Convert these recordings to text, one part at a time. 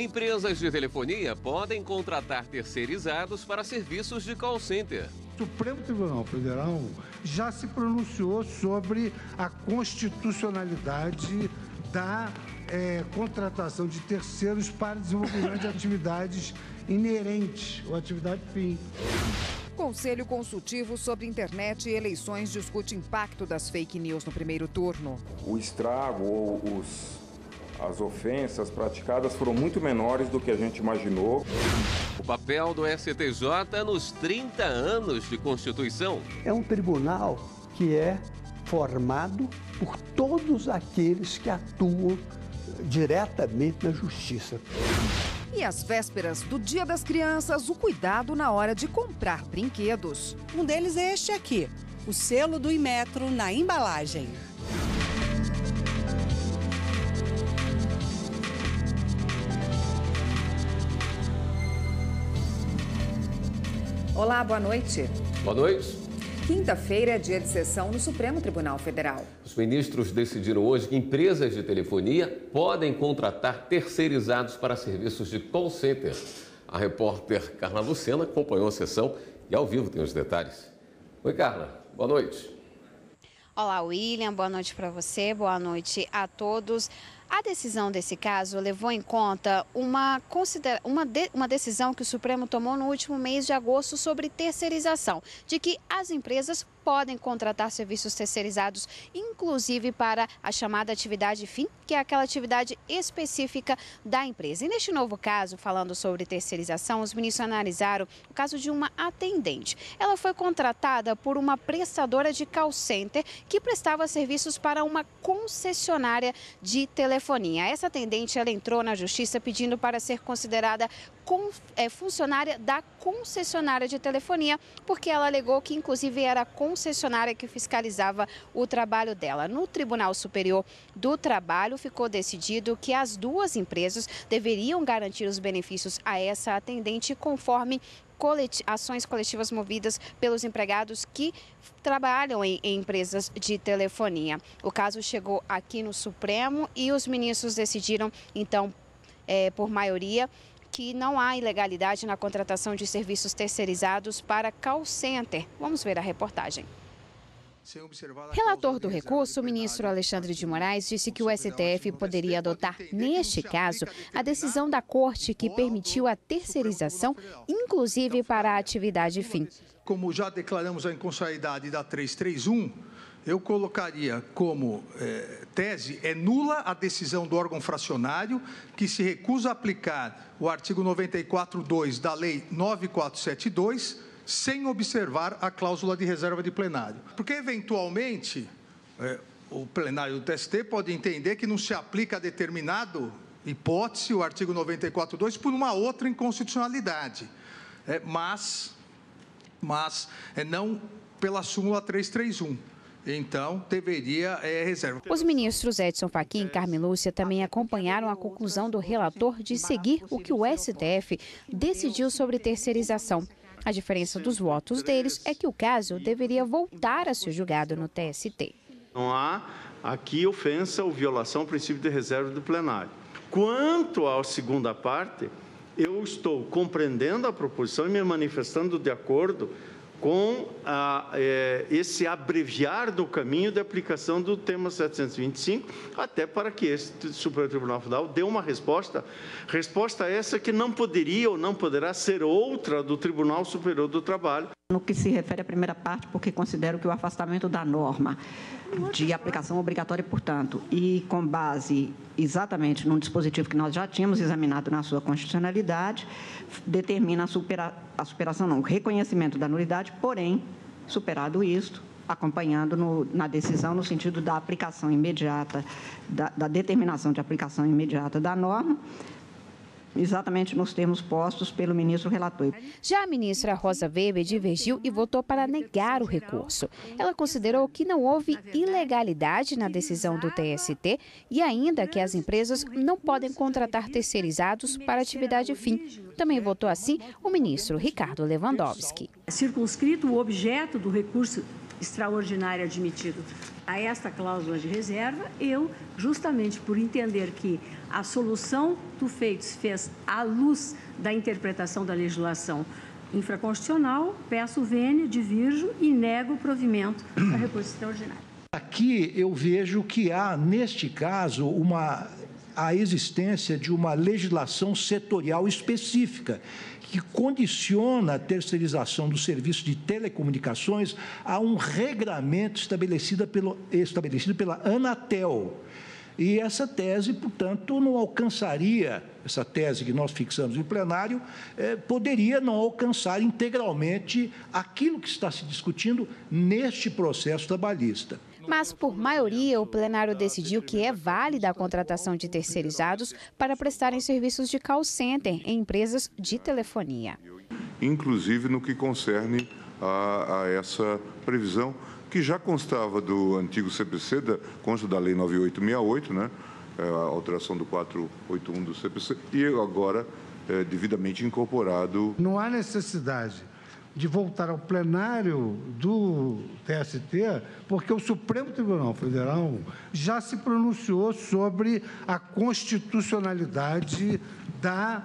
Empresas de telefonia podem contratar terceirizados para serviços de call center. O Supremo Tribunal Federal já se pronunciou sobre a constitucionalidade da contratação de terceiros para desenvolvimento de atividades inerentes ou atividade fim. Conselho Consultivo sobre Internet e Eleições discute impacto das fake news no primeiro turno. O estrago ou as ofensas praticadas foram muito menores do que a gente imaginou. O papel do STJ nos 30 anos de Constituição. É um tribunal que é formado por todos aqueles que atuam diretamente na justiça. E às vésperas do Dia das Crianças, o cuidado na hora de comprar brinquedos. Um deles é este aqui, o selo do Inmetro na embalagem. Olá, boa noite. Boa noite. Quinta-feira é dia de sessão no Supremo Tribunal Federal. Os ministros decidiram hoje que empresas de telefonia podem contratar terceirizados para serviços de call center. A repórter Carla Lucena acompanhou a sessão e ao vivo tem os detalhes. Oi, Carla. Boa noite. Olá, William. Boa noite para você. Boa noite a todos. A decisão desse caso levou em conta uma decisão que o Supremo tomou no último mês de agosto sobre terceirização, de que as empresas podem contratar serviços terceirizados, inclusive para a chamada atividade fim, que é aquela atividade específica da empresa. E neste novo caso, falando sobre terceirização, os ministros analisaram o caso de uma atendente. Ela foi contratada por uma prestadora de call center que prestava serviços para uma concessionária de telefonia. Essa atendente, ela entrou na justiça pedindo para ser considerada funcionária da concessionária de telefonia, porque ela alegou que inclusive era a concessionária que fiscalizava o trabalho dela. No Tribunal Superior do Trabalho ficou decidido que as duas empresas deveriam garantir os benefícios a essa atendente conforme ações coletivas movidas pelos empregados que trabalham em empresas de telefonia. O caso chegou aqui no Supremo e os ministros decidiram, então, por maioria, que não há ilegalidade na contratação de serviços terceirizados para call center. Vamos ver a reportagem. Relator do recurso, o ministro Alexandre de Moraes disse que o STF poderia adotar, neste caso, a decisão da Corte que permitiu a terceirização, inclusive para a atividade fim. Como já declaramos a inconstitucionalidade da 331, eu colocaria como tese, é nula a decisão do órgão fracionário que se recusa a aplicar o artigo 94.2 da Lei 9472, sem observar a cláusula de reserva de plenário. Porque, eventualmente, o plenário do TST pode entender que não se aplica a determinado hipótese, o artigo 94.2, por uma outra inconstitucionalidade, mas não pela súmula 331. Então, deveria reserva. Os ministros Edson Fachin e Carmen Lúcia também acompanharam a conclusão do relator de seguir o que o STF decidiu sobre terceirização. A diferença dos votos deles é que o caso deveria voltar a ser julgado no TST. Não há aqui ofensa ou violação ao princípio de reserva do plenário. Quanto à segunda parte, eu estou compreendendo a proposição e me manifestando de acordo com esse abreviar do caminho de aplicação do tema 725, até para que este Supremo Tribunal Federal dê uma resposta essa que não poderia ou não poderá ser outra do Tribunal Superior do Trabalho. No que se refere à primeira parte, porque considero que o afastamento da norma de aplicação obrigatória, portanto, e com base exatamente num dispositivo que nós já tínhamos examinado na sua constitucionalidade, determina o reconhecimento da nulidade, porém, superado isto, acompanhando na decisão no sentido da aplicação imediata, da determinação de aplicação imediata da norma, exatamente nos termos postos pelo ministro relator. Já a ministra Rosa Weber divergiu e votou para negar o recurso. Ela considerou que não houve ilegalidade na decisão do TST e ainda que as empresas não podem contratar terceirizados para atividade fim. Também votou assim o ministro Ricardo Lewandowski. Circunscrito o objeto do recurso extraordinária admitido a esta cláusula de reserva, eu, justamente por entender que a solução do feito se fez à luz da interpretação da legislação infraconstitucional, peço o vênio, divirjo e nego o provimento da recurso extraordinário. Aqui eu vejo que há, neste caso, a existência de uma legislação setorial específica que condiciona a terceirização do serviço de telecomunicações a um regramento estabelecido pela Anatel. E essa tese, portanto, não alcançaria, essa tese que nós fixamos em plenário, poderia não alcançar integralmente aquilo que está se discutindo neste processo trabalhista. Mas, por maioria, o plenário decidiu que é válida a contratação de terceirizados para prestarem serviços de call center em empresas de telefonia. Inclusive no que concerne a essa previsão, que já constava do antigo CPC, consta da Lei 9868, né? A alteração do 481 do CPC, e agora devidamente incorporado. Não há necessidade de voltar ao plenário do TST, porque o Supremo Tribunal Federal já se pronunciou sobre a constitucionalidade da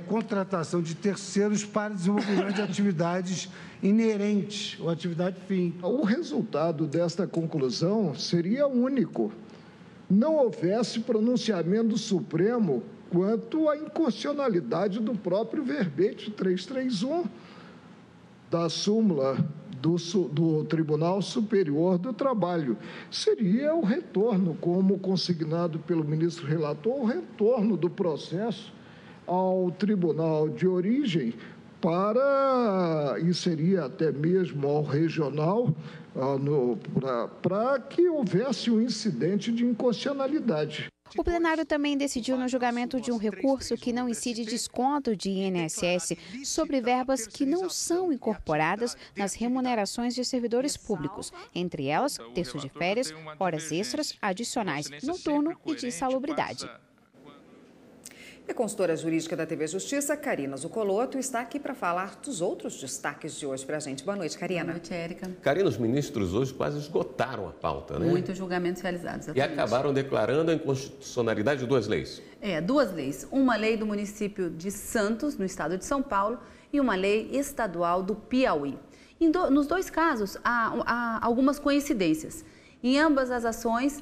contratação de terceiros para desenvolvimento de atividades inerentes ou atividade fim. O resultado desta conclusão seria único. Não houvesse pronunciamento do Supremo quanto à inconstitucionalidade do próprio verbete 331 da súmula do Tribunal Superior do Trabalho. Seria o retorno, como consignado pelo ministro relator, o retorno do processo ao tribunal de origem e seria até mesmo ao regional, para que houvesse um incidente de inconstitucionalidade. O plenário também decidiu no julgamento de um recurso que não incide desconto de INSS sobre verbas que não são incorporadas nas remunerações de servidores públicos, entre elas terço de férias, horas extras, adicionais noturno e de insalubridade. A consultora jurídica da TV Justiça, Karina Zucolotto, está aqui para falar dos outros destaques de hoje para a gente. Boa noite, Karina. Boa noite, Érica. Karina, os ministros hoje quase esgotaram a pauta, né? Muitos julgamentos realizados, exatamente. E acabaram declarando a inconstitucionalidade de duas leis. Duas leis. Uma lei do município de Santos, no estado de São Paulo, e uma lei estadual do Piauí. Nos dois casos, há algumas coincidências. Em ambas as ações,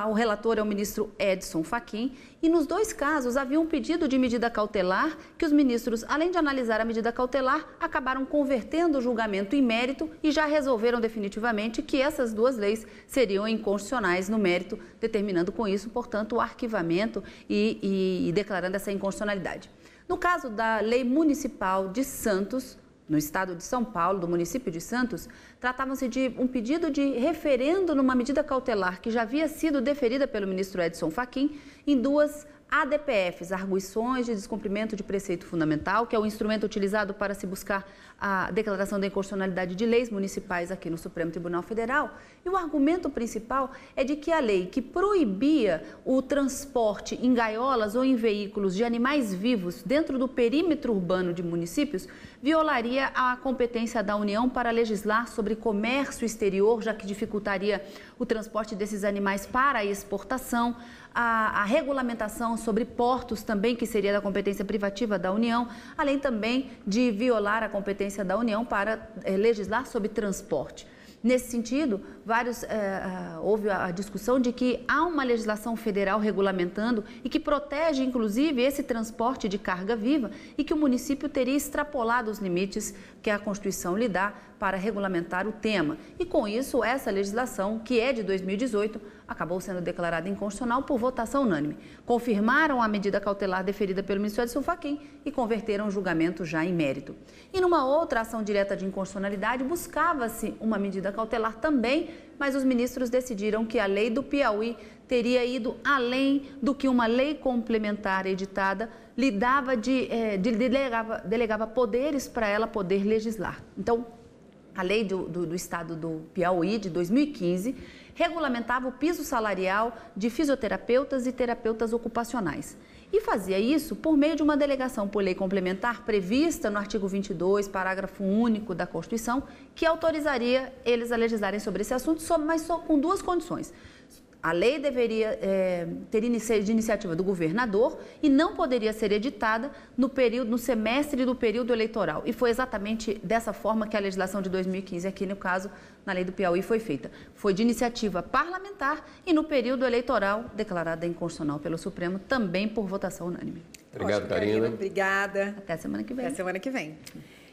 o relator é o ministro Edson Fachin, e nos dois casos havia um pedido de medida cautelar que os ministros, além de analisar a medida cautelar, acabaram convertendo o julgamento em mérito e já resolveram definitivamente que essas duas leis seriam inconstitucionais no mérito, determinando com isso, portanto, o arquivamento e declarando essa inconstitucionalidade. No caso da Lei Municipal de Santos, no estado de São Paulo, do município de Santos, tratavam-se de um pedido de referendo numa medida cautelar que já havia sido deferida pelo ministro Edson Fachin em duas ADPFs, arguições de descumprimento de preceito fundamental, que é o instrumento utilizado para se buscar a declaração da inconstitucionalidade de leis municipais aqui no Supremo Tribunal Federal. E o argumento principal é de que a lei que proibia o transporte em gaiolas ou em veículos de animais vivos dentro do perímetro urbano de municípios violaria a competência da União para legislar sobre comércio exterior, já que dificultaria o transporte desses animais para a exportação, a regulamentação sobre portos também, que seria da competência privativa da União, além também de violar a competência da União para legislar sobre transporte. Nesse sentido, houve a discussão de que há uma legislação federal regulamentando e que protege, inclusive, esse transporte de carga viva e que o município teria extrapolado os limites que a Constituição lhe dá para regulamentar o tema. E, com isso, essa legislação, que é de 2018, acabou sendo declarada inconstitucional por votação unânime. Confirmaram a medida cautelar deferida pelo ministro Edson Fachin e converteram o julgamento já em mérito. E numa outra ação direta de inconstitucionalidade, buscava-se uma medida cautelar também, mas os ministros decidiram que a lei do Piauí teria ido além do que uma lei complementar editada lhe dava delegava poderes para ela poder legislar. Então, a lei do estado do Piauí, de 2015, regulamentava o piso salarial de fisioterapeutas e terapeutas ocupacionais. E fazia isso por meio de uma delegação por lei complementar prevista no artigo 22, parágrafo único da Constituição, que autorizaria eles a legislarem sobre esse assunto, mas só com duas condições. A lei deveria ter de iniciativa do governador e não poderia ser editada no semestre do período eleitoral. E foi exatamente dessa forma que a legislação de 2015, aqui no caso, na lei do Piauí, foi feita. Foi de iniciativa parlamentar e no período eleitoral, declarada inconstitucional pelo Supremo, também por votação unânime. Obrigado, Karina. Obrigada. Até semana que vem. Até semana que vem.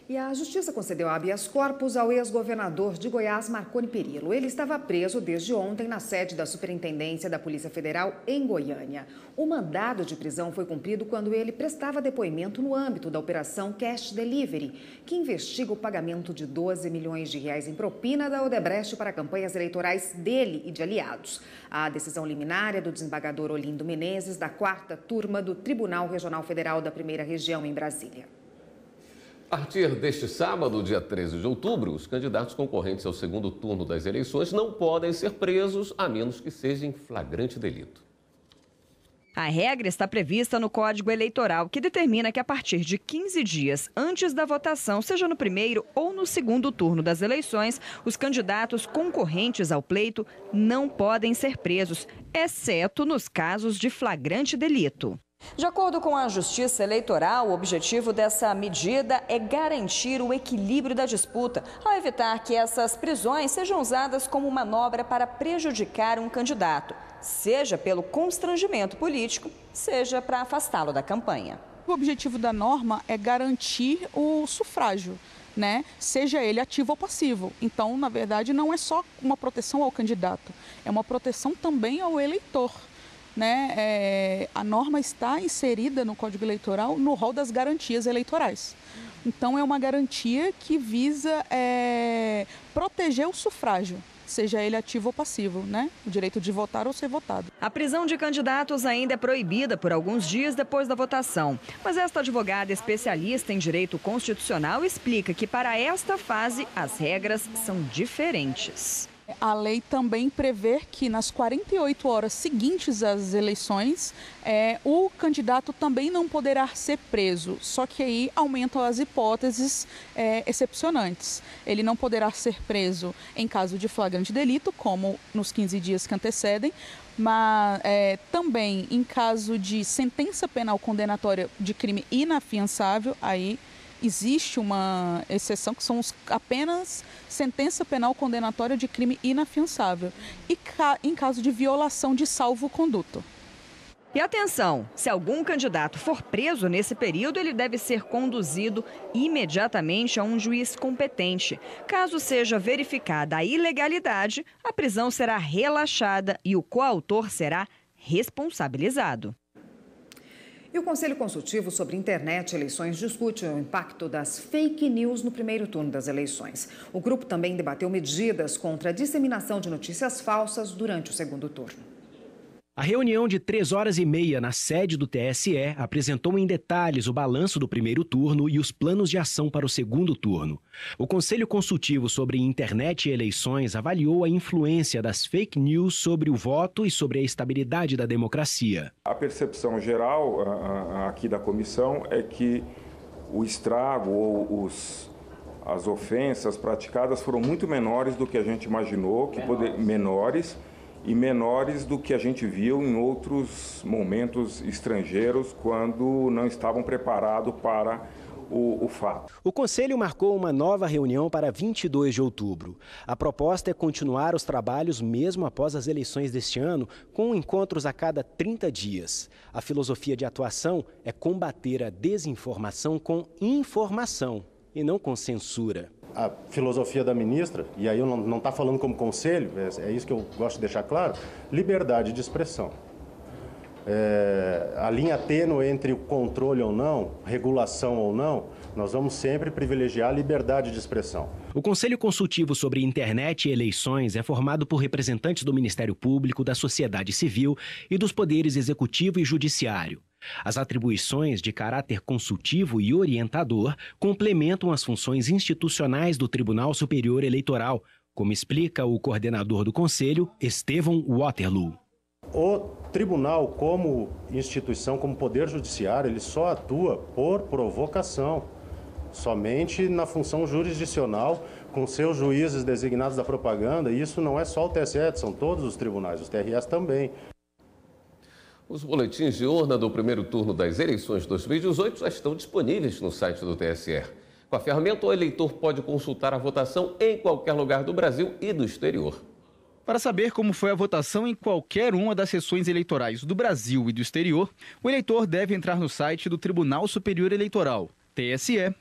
E a Justiça concedeu habeas corpus ao ex-governador de Goiás, Marconi Perillo. Ele estava preso desde ontem na sede da Superintendência da Polícia Federal em Goiânia. O mandado de prisão foi cumprido quando ele prestava depoimento no âmbito da Operação Cash Delivery, que investiga o pagamento de 12 milhões de reais em propina da Odebrecht para campanhas eleitorais dele e de aliados. A decisão liminar é do desembargador Olindo Menezes, da 4ª turma do Tribunal Regional Federal da 1ª Região, em Brasília. A partir deste sábado, dia 13 de outubro, os candidatos concorrentes ao segundo turno das eleições não podem ser presos, a menos que seja em flagrante delito. A regra está prevista no Código Eleitoral, que determina que a partir de 15 dias antes da votação, seja no primeiro ou no segundo turno das eleições, os candidatos concorrentes ao pleito não podem ser presos, exceto nos casos de flagrante delito. De acordo com a Justiça Eleitoral, o objetivo dessa medida é garantir o equilíbrio da disputa, ao evitar que essas prisões sejam usadas como manobra para prejudicar um candidato, seja pelo constrangimento político, seja para afastá-lo da campanha. O objetivo da norma é garantir o sufrágio, né? Seja ele ativo ou passivo. Então, na verdade, não é só uma proteção ao candidato, é uma proteção também ao eleitor. A norma está inserida no Código Eleitoral no rol das garantias eleitorais. Então, é uma garantia que visa proteger o sufrágio, seja ele ativo ou passivo, o direito de votar ou ser votado. A prisão de candidatos ainda é proibida por alguns dias depois da votação. Mas esta advogada especialista em direito constitucional explica que para esta fase as regras são diferentes. A lei também prevê que nas 48 horas seguintes às eleições, o candidato também não poderá ser preso, só que aí aumentam as hipóteses excepcionantes. Ele não poderá ser preso em caso de flagrante delito, como nos 15 dias que antecedem, mas também em caso de sentença penal condenatória de crime inafiançável, aí existe uma exceção, que são apenas sentença penal condenatória de crime inafiançável e em caso de violação de salvo-conduto. E atenção, se algum candidato for preso nesse período, ele deve ser conduzido imediatamente a um juiz competente. Caso seja verificada a ilegalidade, a prisão será relaxada e o coautor será responsabilizado. E o Conselho Consultivo sobre Internet e Eleições discute o impacto das fake news no primeiro turno das eleições. O grupo também debateu medidas contra a disseminação de notícias falsas durante o segundo turno. A reunião de 3h30 na sede do TSE apresentou em detalhes o balanço do primeiro turno e os planos de ação para o segundo turno. O Conselho Consultivo sobre Internet e Eleições avaliou a influência das fake news sobre o voto e sobre a estabilidade da democracia. A percepção geral aqui da comissão é que o estrago ou as ofensas praticadas foram muito menores do que a gente imaginou, menores do que a gente viu em outros momentos estrangeiros, quando não estavam preparados para o fato. O Conselho marcou uma nova reunião para 22 de outubro. A proposta é continuar os trabalhos mesmo após as eleições deste ano, com encontros a cada 30 dias. A filosofia de atuação é combater a desinformação com informação e não com censura. A filosofia da ministra, e aí eu não está falando como conselho, é isso que eu gosto de deixar claro, liberdade de expressão. A linha tênue entre o controle ou não, regulação ou não, nós vamos sempre privilegiar a liberdade de expressão. O Conselho Consultivo sobre Internet e Eleições é formado por representantes do Ministério Público, da sociedade civil e dos poderes executivo e judiciário. As atribuições de caráter consultivo e orientador complementam as funções institucionais do Tribunal Superior Eleitoral, como explica o coordenador do Conselho, Estevão Waterloo. O tribunal, como instituição, como poder judiciário, ele só atua por provocação, somente na função jurisdicional, com seus juízes designados da propaganda. E isso não é só o TSE, são todos os tribunais, os TREs também. Os boletins de urna do primeiro turno das eleições de 2018 já estão disponíveis no site do TSE. Com a ferramenta, o eleitor pode consultar a votação em qualquer lugar do Brasil e do exterior. Para saber como foi a votação em qualquer uma das sessões eleitorais do Brasil e do exterior, o eleitor deve entrar no site do Tribunal Superior Eleitoral, tse.jus.br.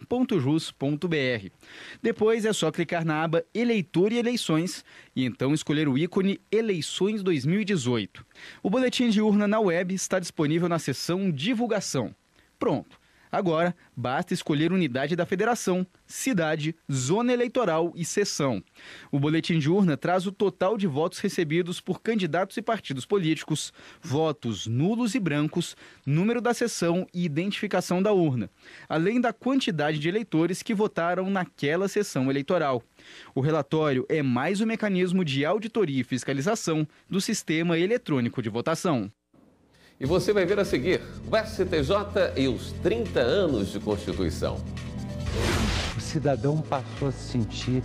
Depois é só clicar na aba Eleitor e Eleições e então escolher o ícone Eleições 2018. O boletim de urna na web está disponível na seção Divulgação. Pronto! Agora, basta escolher unidade da federação, cidade, zona eleitoral e seção. O boletim de urna traz o total de votos recebidos por candidatos e partidos políticos, votos nulos e brancos, número da seção e identificação da urna, além da quantidade de eleitores que votaram naquela sessão eleitoral. O relatório é mais um mecanismo de auditoria e fiscalização do sistema eletrônico de votação. E você vai ver a seguir o STJ e os 30 anos de Constituição. O cidadão passou a se sentir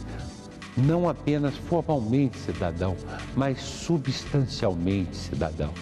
não apenas formalmente cidadão, mas substancialmente cidadão.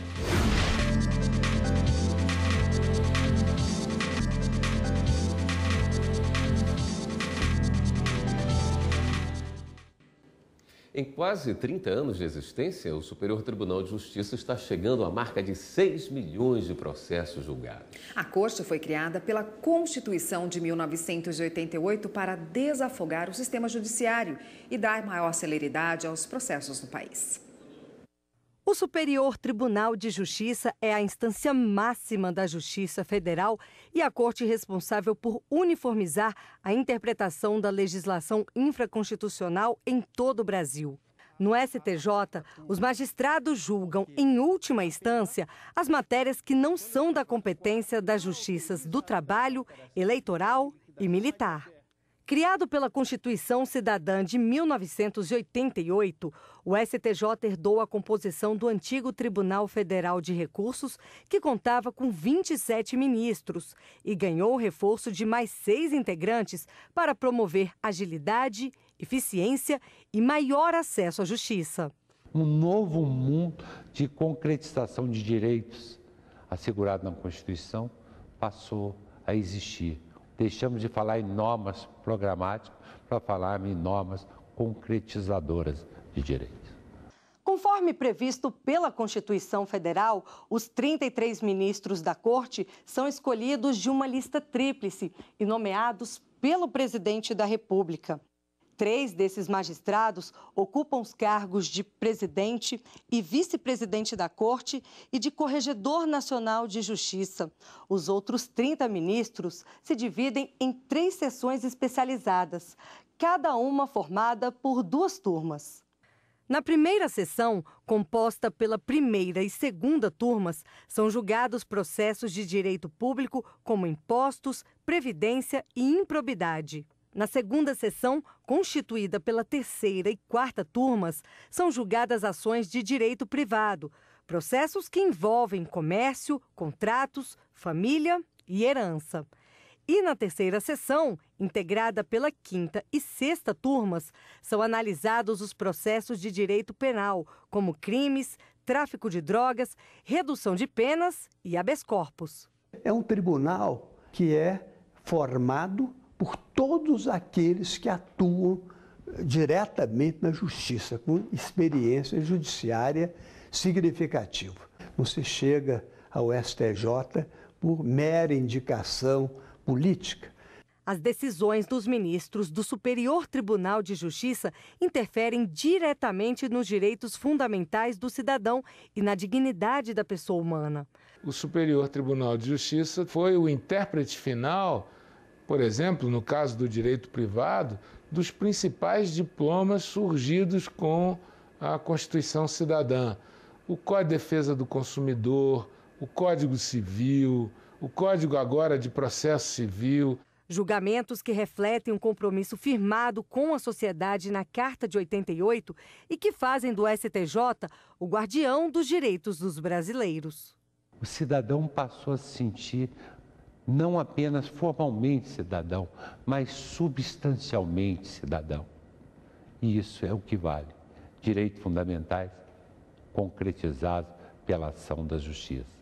Em quase 30 anos de existência, o Superior Tribunal de Justiça está chegando à marca de 6 milhões de processos julgados. A Corte foi criada pela Constituição de 1988 para desafogar o sistema judiciário e dar maior celeridade aos processos no país. O Superior Tribunal de Justiça é a instância máxima da Justiça Federal e a corte responsável por uniformizar a interpretação da legislação infraconstitucional em todo o Brasil. No STJ, os magistrados julgam, em última instância, as matérias que não são da competência das justiças do trabalho, eleitoral e militar. Criado pela Constituição Cidadã de 1988, o STJ herdou a composição do antigo Tribunal Federal de Recursos, que contava com 27 ministros, e ganhou o reforço de mais 6 integrantes para promover agilidade, eficiência e maior acesso à justiça. Um novo mundo de concretização de direitos assegurado na Constituição passou a existir. Deixamos de falar em normas programáticas para falar em normas concretizadoras de direitos. Conforme previsto pela Constituição Federal, os 33 ministros da Corte são escolhidos de uma lista tríplice e nomeados pelo presidente da República. 3 desses magistrados ocupam os cargos de presidente e vice-presidente da Corte e de corregedor nacional de justiça. Os outros 30 ministros se dividem em 3 seções especializadas, cada uma formada por 2 turmas. Na primeira sessão, composta pela primeira e segunda turmas, são julgados processos de direito público como impostos, previdência e improbidade. Na segunda sessão, constituída pela terceira e quarta turmas, são julgadas ações de direito privado, processos que envolvem comércio, contratos, família e herança. E na terceira sessão, integrada pela quinta e sexta turmas, são analisados os processos de direito penal, como crimes, tráfico de drogas, redução de penas e habeas corpus. É um tribunal que é formado por todos aqueles que atuam diretamente na justiça, com experiência judiciária significativa. Você chega ao STJ por mera indicação política. As decisões dos ministros do Superior Tribunal de Justiça interferem diretamente nos direitos fundamentais do cidadão e na dignidade da pessoa humana. O Superior Tribunal de Justiça foi o intérprete final, por exemplo, no caso do direito privado, dos principais diplomas surgidos com a Constituição Cidadã. O Código de Defesa do Consumidor, o Código Civil, o Código agora de Processo Civil. Julgamentos que refletem um compromisso firmado com a sociedade na Carta de 88 e que fazem do STJ o guardião dos direitos dos brasileiros. O cidadão passou a se sentir não apenas formalmente cidadão, mas substancialmente cidadão. E isso é o que vale. Direitos fundamentais concretizados pela ação da Justiça.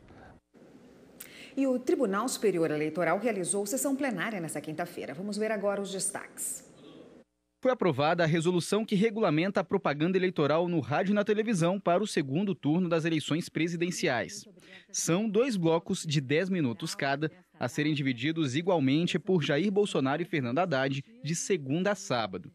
E o Tribunal Superior Eleitoral realizou sessão plenária nesta quinta-feira. Vamos ver agora os destaques. Foi aprovada a resolução que regulamenta a propaganda eleitoral no rádio e na televisão para o segundo turno das eleições presidenciais. São 2 blocos de 10 minutos cada, a serem divididos igualmente por Jair Bolsonaro e Fernando Haddad, de segunda a sábado.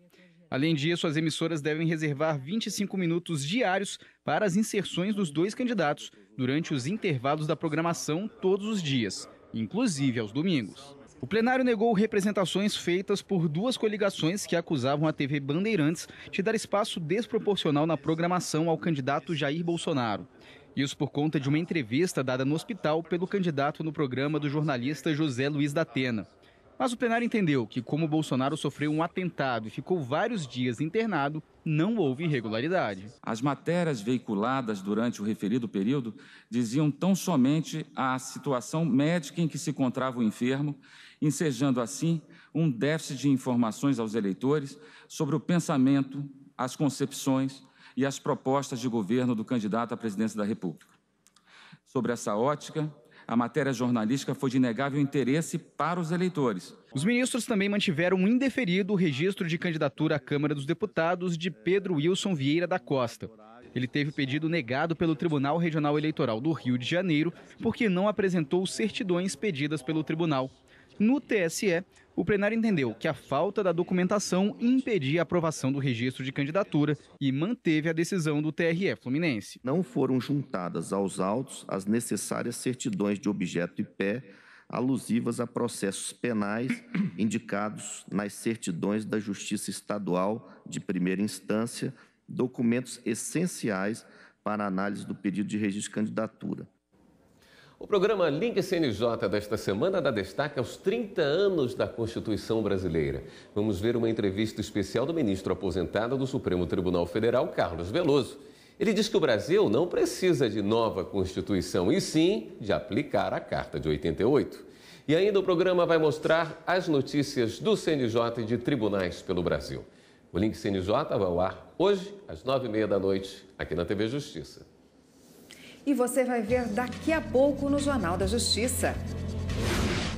Além disso, as emissoras devem reservar 25 minutos diários para as inserções dos 2 candidatos durante os intervalos da programação todos os dias, inclusive aos domingos. O plenário negou representações feitas por 2 coligações que acusavam a TV Bandeirantes de dar espaço desproporcional na programação ao candidato Jair Bolsonaro. Isso por conta de uma entrevista dada no hospital pelo candidato no programa do jornalista José Luiz da Atena. Mas o plenário entendeu que, como Bolsonaro sofreu um atentado e ficou vários dias internado, não houve irregularidade. As matérias veiculadas durante o referido período diziam tão somente a situação médica em que se encontrava o enfermo, ensejando assim um déficit de informações aos eleitores sobre o pensamento, as concepções e as propostas de governo do candidato à presidência da República. Sobre essa ótica, a matéria jornalística foi de inegável interesse para os eleitores. Os ministros também mantiveram indeferido o registro de candidatura à Câmara dos Deputados de Pedro Wilson Vieira da Costa. Ele teve o pedido negado pelo Tribunal Regional Eleitoral do Rio de Janeiro porque não apresentou certidões pedidas pelo tribunal. No TSE, o plenário entendeu que a falta da documentação impedia a aprovação do registro de candidatura e manteve a decisão do TRE Fluminense. Não foram juntadas aos autos as necessárias certidões de objeto e pé alusivas a processos penais indicados nas certidões da Justiça Estadual de primeira instância, documentos essenciais para a análise do pedido de registro de candidatura. O programa Link CNJ desta semana dá destaque aos 30 anos da Constituição Brasileira. Vamos ver uma entrevista especial do ministro aposentado do Supremo Tribunal Federal, Carlos Veloso. Ele diz que o Brasil não precisa de nova Constituição, e sim de aplicar a Carta de 88. E ainda o programa vai mostrar as notícias do CNJ e de tribunais pelo Brasil. O Link CNJ vai ao ar hoje, às 9h30 da noite, aqui na TV Justiça. E você vai ver daqui a pouco no Jornal da Justiça.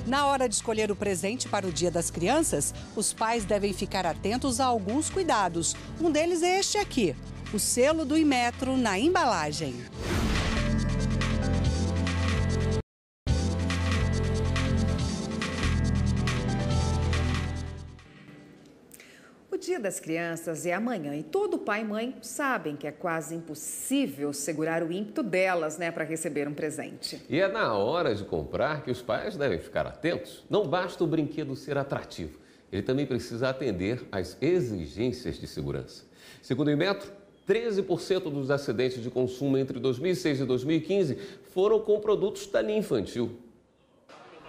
Na hora de escolher o presente para o Dia das Crianças, os pais devem ficar atentos a alguns cuidados. Um deles é este aqui, o selo do Inmetro na embalagem. O Dia das Crianças é amanhã e todo pai e mãe sabem que é quase impossível segurar o ímpeto delas, para receber um presente. E é na hora de comprar que os pais devem ficar atentos. Não basta o brinquedo ser atrativo, ele também precisa atender às exigências de segurança. Segundo o Inmetro, 13% dos acidentes de consumo entre 2006 e 2015 foram com produtos da linha infantil.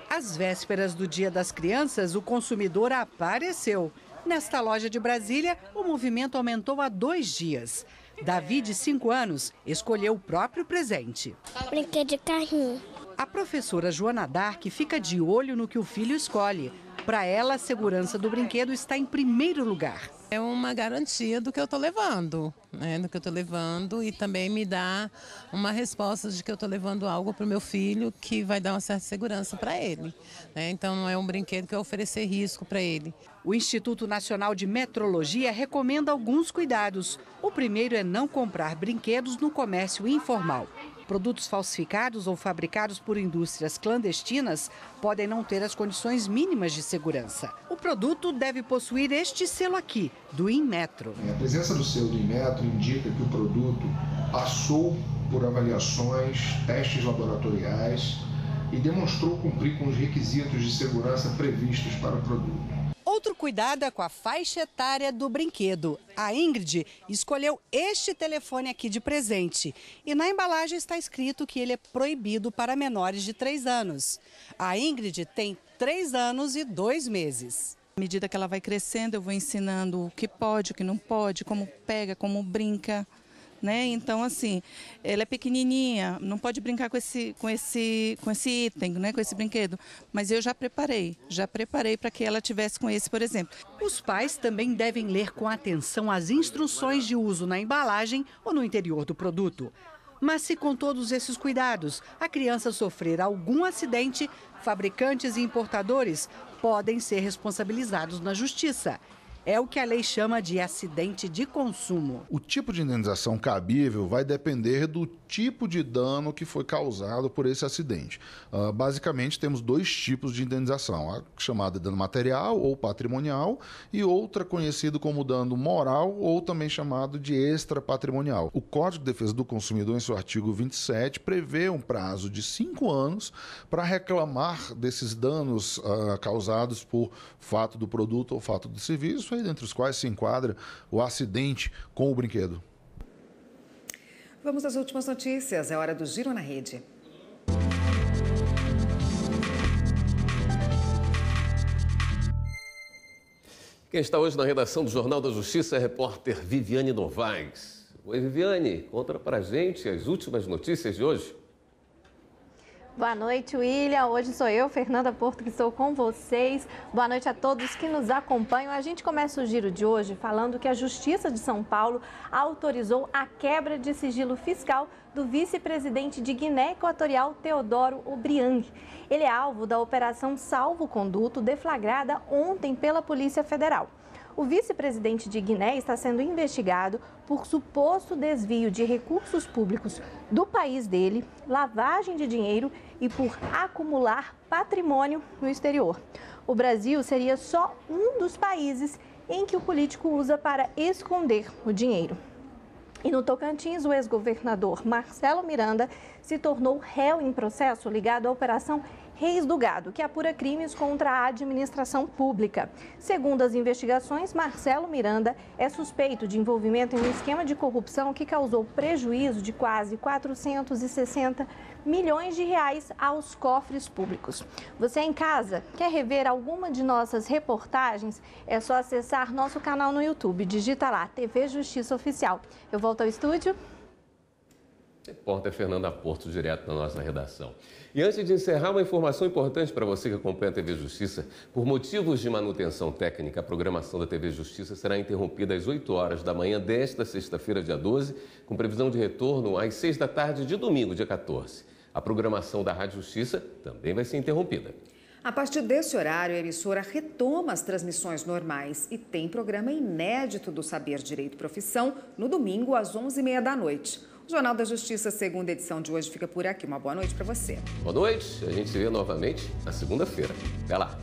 Às vésperas do Dia das Crianças, o consumidor apareceu. Nesta loja de Brasília, o movimento aumentou há 2 dias. Davi, de 5 anos, escolheu o próprio presente. Brinquedo de carrinho. A professora Joana Dark fica de olho no que o filho escolhe. Para ela, a segurança do brinquedo está em primeiro lugar. É uma garantia do que eu estou levando, e também me dá uma resposta de que eu estou levando algo para o meu filho que vai dar uma certa segurança para ele. Então não é um brinquedo que eu oferecer risco para ele. O Instituto Nacional de Metrologia recomenda alguns cuidados. O primeiro é não comprar brinquedos no comércio informal. Produtos falsificados ou fabricados por indústrias clandestinas podem não ter as condições mínimas de segurança. O produto deve possuir este selo aqui, do Inmetro. A presença do selo do Inmetro indica que o produto passou por avaliações, testes laboratoriais e demonstrou cumprir com os requisitos de segurança previstos para o produto. outro cuidado é com a faixa etária do brinquedo. A Ingrid escolheu este telefone aqui de presente. E na embalagem está escrito que ele é proibido para menores de 3 anos. A Ingrid tem 3 anos e 2 meses. À medida que ela vai crescendo, eu vou ensinando o que pode, o que não pode, como pega, como brinca. Né? Então, assim, ela é pequenininha, não pode brincar com esse item, né? Com esse brinquedo. Mas eu já preparei para que ela tivesse com esse, por exemplo. Os pais também devem ler com atenção as instruções de uso na embalagem ou no interior do produto. Mas se com todos esses cuidados a criança sofrer algum acidente, fabricantes e importadores podem ser responsabilizados na justiça. É o que a lei chama de acidente de consumo. O tipo de indenização cabível vai depender do tipo de dano que foi causado por esse acidente. Basicamente, temos 2 tipos de indenização, a chamada dano material ou patrimonial e outra conhecida como dano moral ou também chamado de extrapatrimonial. O Código de Defesa do Consumidor, em seu artigo 27, prevê um prazo de 5 anos para reclamar desses danos causados por fato do produto ou fato do serviço, dentre os quais se enquadra o acidente com o brinquedo. Vamos às últimas notícias. É hora do Giro na Rede. Quem está hoje na redação do Jornal da Justiça é a repórter Viviane Novaes. Oi, Viviane, conta pra gente as últimas notícias de hoje. Boa noite, William. Hoje sou eu, Fernanda Porto, que estou com vocês. Boa noite a todos que nos acompanham. A gente começa o giro de hoje falando que a Justiça de São Paulo autorizou a quebra de sigilo fiscal do vice-presidente de Guiné Equatorial, Teodoro Obiang. Ele é alvo da Operação Salvo-Conduto, deflagrada ontem pela Polícia Federal. O vice-presidente de Guiné está sendo investigado por suposto desvio de recursos públicos do país dele, lavagem de dinheiro e por acumular patrimônio no exterior. O Brasil seria só um dos países em que o político usa para esconder o dinheiro. E no Tocantins, o ex-governador Marcelo Miranda se tornou réu em processo ligado à Operação Reis do Gado, que apura crimes contra a administração pública. Segundo as investigações, Marcelo Miranda é suspeito de envolvimento em um esquema de corrupção que causou prejuízo de quase 460 milhões de reais aos cofres públicos. Você em casa quer rever alguma de nossas reportagens? É só acessar nosso canal no YouTube. Digita lá, TV Justiça Oficial. Eu volto ao estúdio. Repórter Fernanda Porto, direto da nossa redação. E antes de encerrar, uma informação importante para você que acompanha a TV Justiça. Por motivos de manutenção técnica, a programação da TV Justiça será interrompida às 8 horas da manhã desta sexta-feira, dia 12, com previsão de retorno às 6 da tarde de domingo, dia 14. A programação da Rádio Justiça também vai ser interrompida. A partir desse horário, a emissora retoma as transmissões normais e tem programa inédito do Saber Direito e Profissão no domingo às 11h30 da noite. O Jornal da Justiça, segunda edição de hoje, fica por aqui. Uma boa noite para você. Boa noite. A gente se vê novamente na segunda-feira. Até lá.